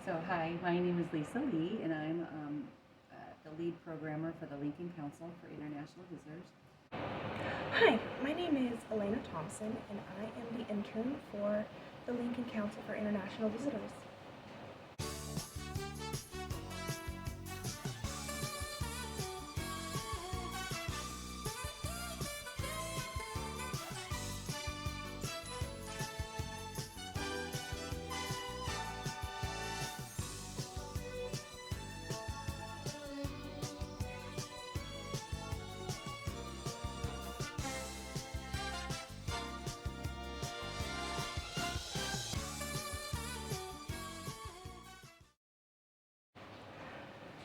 So hi, my name is Lisa Lee, and I'm the lead programmer for the Lincoln Council for International Visitors. Hi, my name is Elena Thompson, and I am the intern for the Lincoln Council for International Visitors.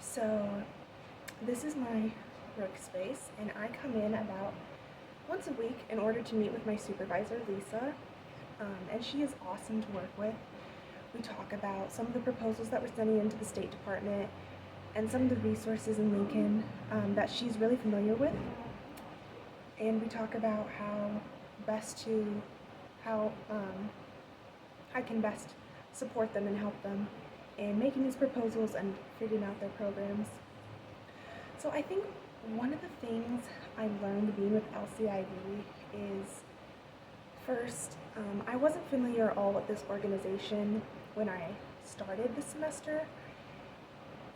So, this is my workspace, and I come in about once a week in order to meet with my supervisor, Lisa, and she is awesome to work with. We talk about some of the proposals that we're sending into the State Department and some of the resources in Lincoln that she's really familiar with. And we talk about how I can best support them and help them in making these proposals and figuring out their programs. So I think one of the things I learned being with LCIV is first, I wasn't familiar at all with this organization when I started this semester,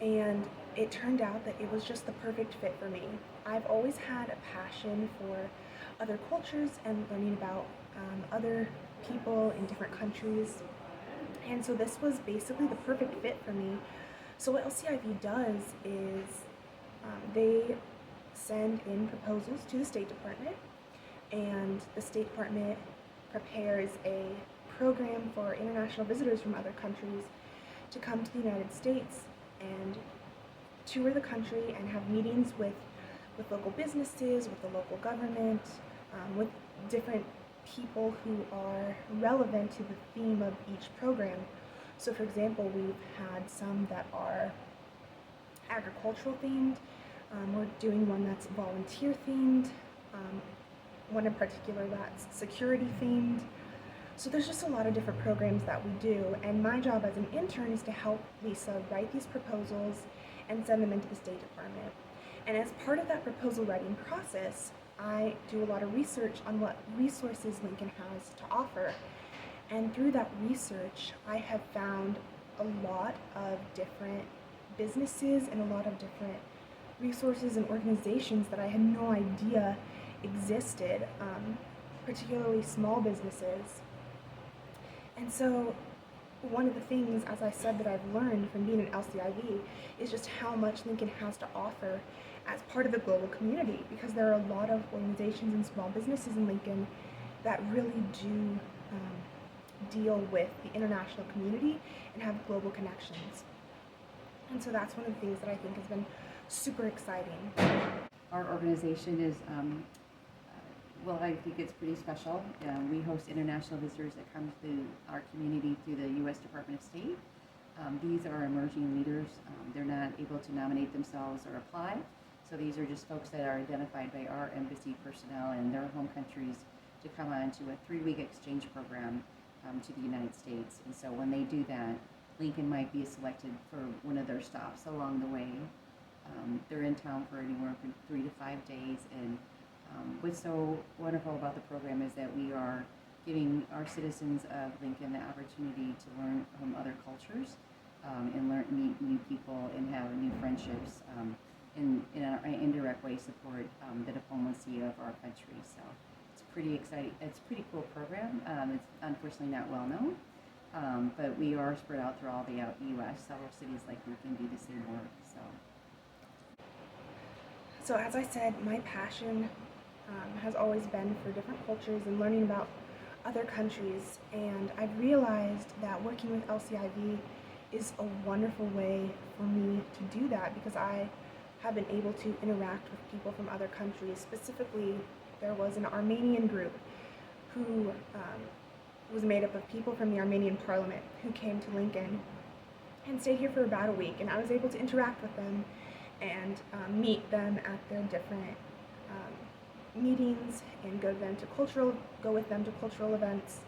and it turned out that it was just the perfect fit for me. I've always had a passion for other cultures and learning about other people in different countries, and so this was basically the perfect fit for me. So what LCIV does is they send in proposals to the State Department, and the State Department prepares a program for international visitors from other countries to come to the United States and tour the country and have meetings with local businesses, with the local government, with different people who are relevant to the theme of each program. So for example, we've had some that are agricultural themed, we're doing one that's volunteer themed, one in particular that's security themed. So there's just a lot of different programs that we do, and my job as an intern is to help Lisa write these proposals and send them into the State Department. And as part of that proposal writing process, I do a lot of research on what resources Lincoln has to offer. And through that research, I have found a lot of different businesses and a lot of different resources and organizations that I had no idea existed, particularly small businesses. And so one of the things, as I said, that I've learned from being an LCIV is just how much Lincoln has to offer as part of the global community, because there are a lot of organizations and small businesses in Lincoln that really do deal with the international community and have global connections. And so that's one of the things that I think has been super exciting. Our organization is, well, I think it's pretty special. We host international visitors that come to our community through the U.S. Department of State. These are emerging leaders. They're not able to nominate themselves or apply. So these are just folks that are identified by our embassy personnel in their home countries to come on to a 3-week exchange program to the United States. And so when they do that, Lincoln might be selected for one of their stops along the way. They're in town for anywhere from 3 to 5 days, and what's so wonderful about the program is that we are giving our citizens of Lincoln the opportunity to learn from other cultures and meet new people and have new friendships, in an indirect way support the diplomacy of our country. So it's pretty exciting. It's a pretty cool program. It's unfortunately not well known, but we are spread out through all the U.S. Several cities like Lincoln do the same work. So as I said, my passion has always been for different cultures and learning about other countries, and I've realized that working with LCIV is a wonderful way for me to do that, because I have been able to interact with people from other countries. Specifically, there was an Armenian group who was made up of people from the Armenian parliament who came to Lincoln and stayed here for about a week, and I was able to interact with them and meet them at their different meetings and go with them to cultural events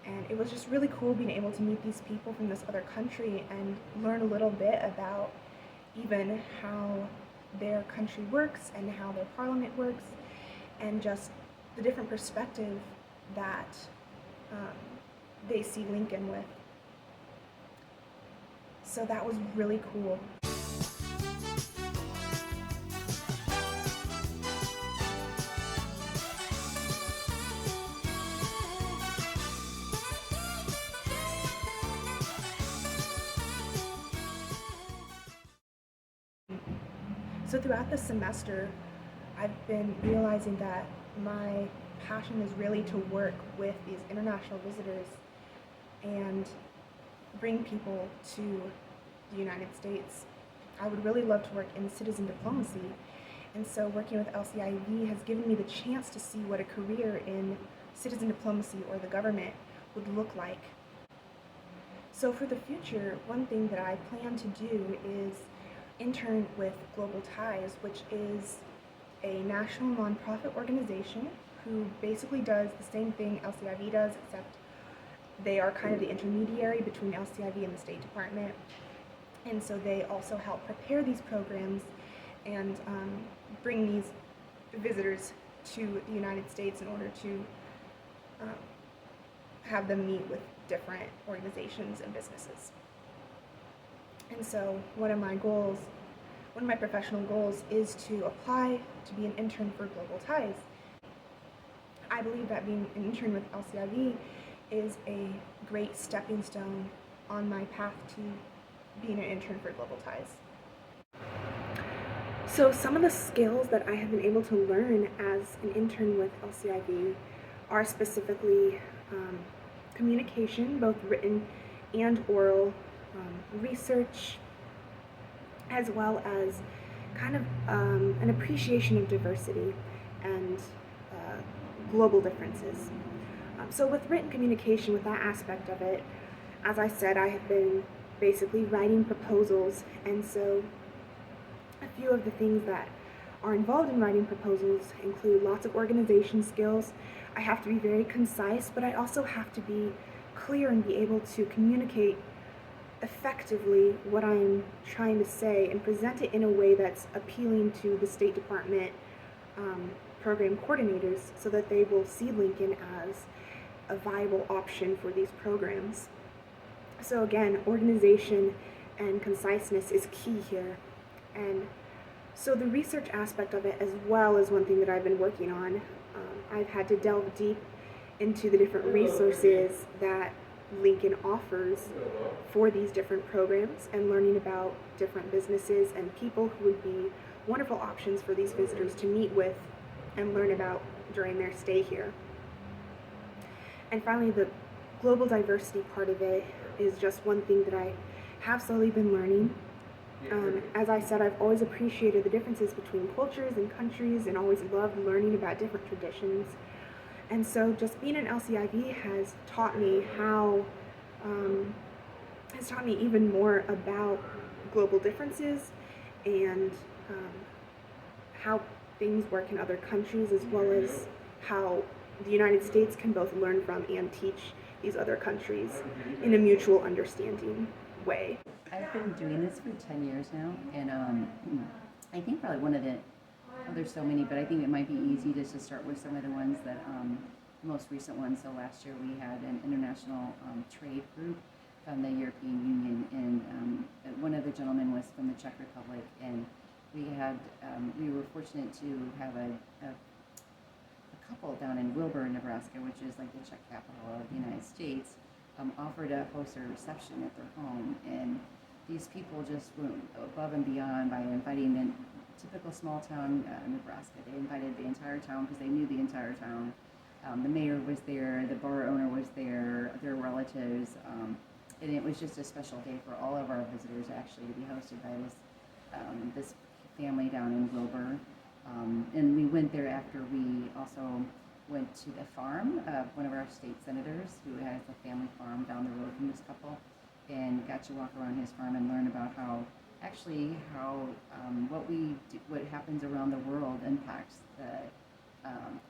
And it was just really cool being able to meet these people from this other country and learn a little bit about even how their country works and how their parliament works, and just the different perspective that they see Lincoln with. So that was really cool. So throughout the semester, I've been realizing that my passion is really to work with these international visitors and bring people to the United States. I would really love to work in citizen diplomacy, and so working with LCIV has given me the chance to see what a career in citizen diplomacy or the government would look like. So for the future, one thing that I plan to do is intern with Global Ties, which is a national nonprofit organization who basically does the same thing LCIV does, except they are kind of the intermediary between LCIV and the State Department. And so they also help prepare these programs and bring these visitors to the United States in order to have them meet with different organizations and businesses. And so one of my professional goals is to apply to be an intern for Global Ties. I believe that being an intern with LCIV is a great stepping stone on my path to being an intern for Global Ties. So some of the skills that I have been able to learn as an intern with LCIV are specifically communication, both written and oral, research, as well as kind of an appreciation of diversity and global differences. So with written communication, with that aspect of it, as I said, I have been basically writing proposals, and so a few of the things that are involved in writing proposals include lots of organization skills. I have to be very concise, but I also have to be clear and be able to communicate effectively what I'm trying to say and present it in a way that's appealing to the State Department program coordinators so that they will see Lincoln as a viable option for these programs. So again, organization and conciseness is key here. And so the research aspect of it as well is one thing that I've been working on. I've had to delve deep into the different resources that Lincoln offers for these different programs and learning about different businesses and people who would be wonderful options for these visitors to meet with and learn about during their stay here. And finally, the global diversity part of it is just one thing that I have slowly been learning. As I said, I've always appreciated the differences between cultures and countries and always loved learning about different traditions. And so just being an LCIV has taught me even more about global differences and how things work in other countries, as well as how the United States can both learn from and teach these other countries in a mutual understanding way. I've been doing this for 10 years now, and I think probably one of the, there's so many, but I think it might be easy just to start with some of the ones that, most recent ones. So last year we had an international trade group from the European Union, and one of the gentlemen was from the Czech Republic, and we were fortunate to have a couple down in Wilbur, Nebraska, which is like the Czech capital of the United States, offered to host a reception at their home, and these people just went above and beyond by inviting the typical small town Nebraska. They invited the entire town because they knew the entire town. The mayor was there, the bar owner was there, their relatives, and it was just a special day for all of our visitors actually to be hosted by this family down in Wilbur. And we went there after we also went to the farm of one of our state senators who has a family farm down the road from this couple, and got to walk around his farm and learn about how what happens around the world impacts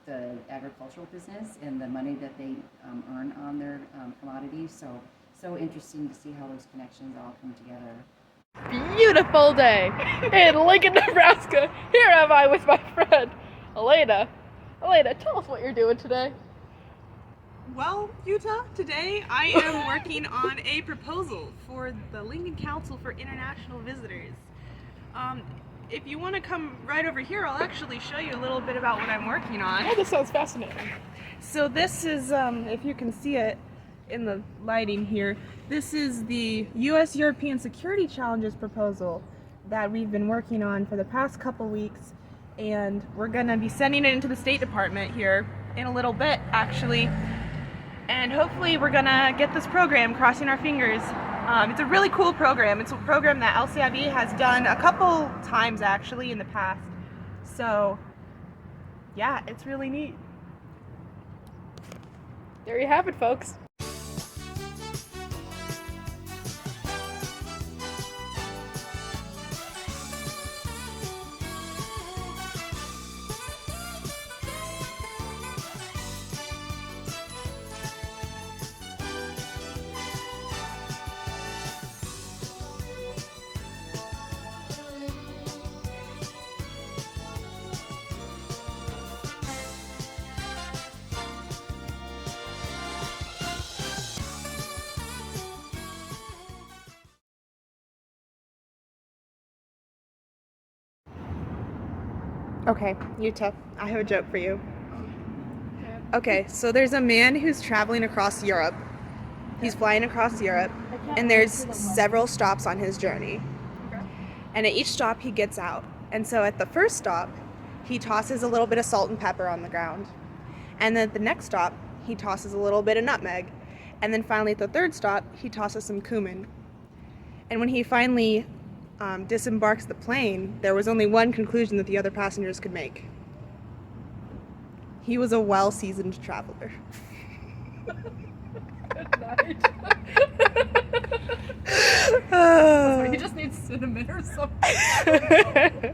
the agricultural business and the money that they earn on their commodities. So interesting to see how those connections all come together. Beautiful day in Lincoln, Nebraska. Here am I with my friend Elena. Elena, tell us what you're doing today. Well, Utah, today I am working on a proposal for the Lincoln Council for International Visitors. If you want to come right over here, I'll actually show you a little bit about what I'm working on. Oh, this sounds fascinating. So this is, if you can see it in the lighting here, this is the U.S. European Security Challenges proposal that we've been working on for the past couple weeks, and we're going to be sending it into the State Department here in a little bit, actually. And hopefully we're gonna get this program, crossing our fingers. It's a really cool program. It's a program that LCIV has done a couple times actually in the past. So yeah, it's really neat. There you have it, folks. Okay, Utah, I have a joke for you. Okay, so there's a man who's traveling across Europe. He's flying across Europe, and there's several stops on his journey. And at each stop, he gets out. And so at the first stop, he tosses a little bit of salt and pepper on the ground. And then at the next stop, he tosses a little bit of nutmeg. And then finally at the third stop, he tosses some cumin. And when he finally disembarks the plane, there was only one conclusion that the other passengers could make. He was a well-seasoned traveler. Good night. So he just needs cinnamon or something.